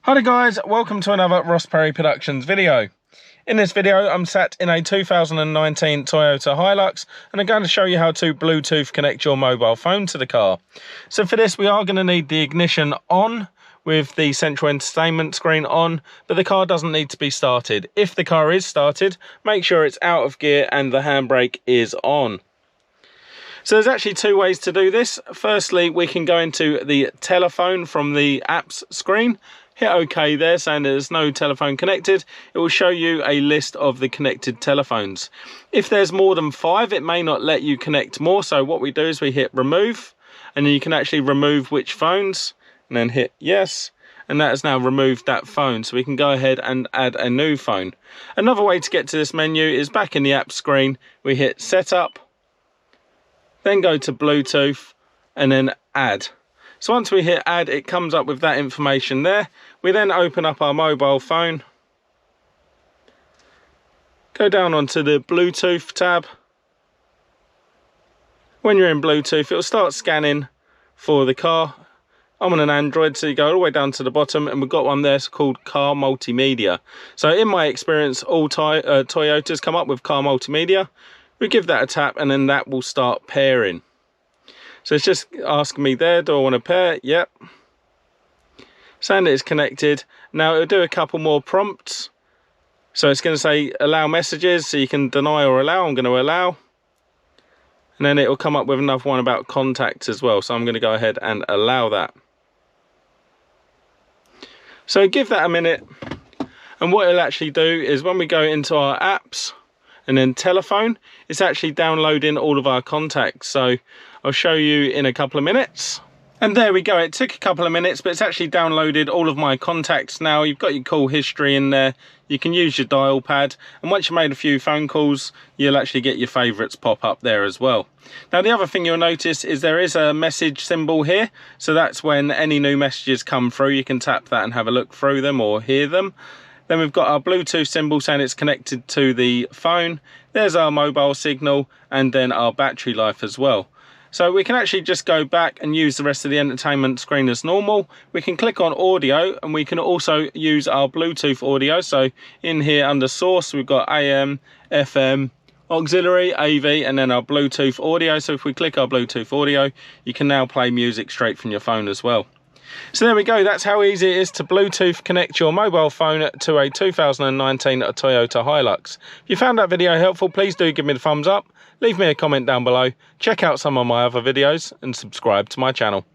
Hi there guys, welcome to another Ross Perry Productions video. In this video I'm sat in a 2019 Toyota Hilux and I'm going to show you how to Bluetooth connect your mobile phone to the car. So for this we are going to need the ignition on with the central entertainment screen on, but the car doesn't need to be started. If the car is started, make sure it's out of gear and the handbrake is on. So there's actually two ways to do this. Firstly, we can go into the telephone from the apps screen. Hit OK there, saying there's no telephone connected. It will show you a list of the connected telephones. If there's more than 5, it may not let you connect more. So what we do is we hit remove, and then you can actually remove which phones, and then hit yes. And that has now removed that phone. So we can go ahead and add a new phone. Another way to get to this menu is back in the app screen. We hit setup, then go to Bluetooth, and then add. So once we hit add, it comes up with that information there. We then open up our mobile phone, go down onto the Bluetooth tab. When you're in Bluetooth, it'll start scanning for the car. I'm on an Android, so you go all the way down to the bottom, and we've got one there called Car Multimedia. So in my experience, all Toyotas come up with Car Multimedia. We give that a tap, and then that will start pairing. So it's just asking me there, do I want to pair? Yep. Saying that it's connected. Now it'll do a couple more prompts. So it's going to say allow messages, so you can deny or allow. I'm going to allow. And then it will come up with another one about contacts as well. So I'm going to go ahead and allow that. So give that a minute. And what it'll actually do is when we go into our apps and then telephone, it's actually downloading all of our contacts. So I'll show you in a couple of minutes. And there we go, it took a couple of minutes, but it's actually downloaded all of my contacts now. You've got your call history in there. You can use your dial pad, and once you've made a few phone calls, you'll actually get your favorites pop up there as well. Now the other thing you'll notice is there is a message symbol here. So that's when any new messages come through, you can tap that and have a look through them or hear them. Then we've got our Bluetooth symbol saying it's connected to the phone. There's our mobile signal, and then our battery life as well. So we can actually just go back and use the rest of the entertainment screen as normal. We can click on audio, and we can also use our Bluetooth audio. So in here under source, we've got AM, FM, auxiliary, AV, and then our Bluetooth audio. So if we click our Bluetooth audio, you can now play music straight from your phone as well. So there we go, that's how easy it is to Bluetooth connect your mobile phone to a 2019 Toyota Hilux. If you found that video helpful, please do give me the thumbs up, leave me a comment down below, check out some of my other videos and subscribe to my channel.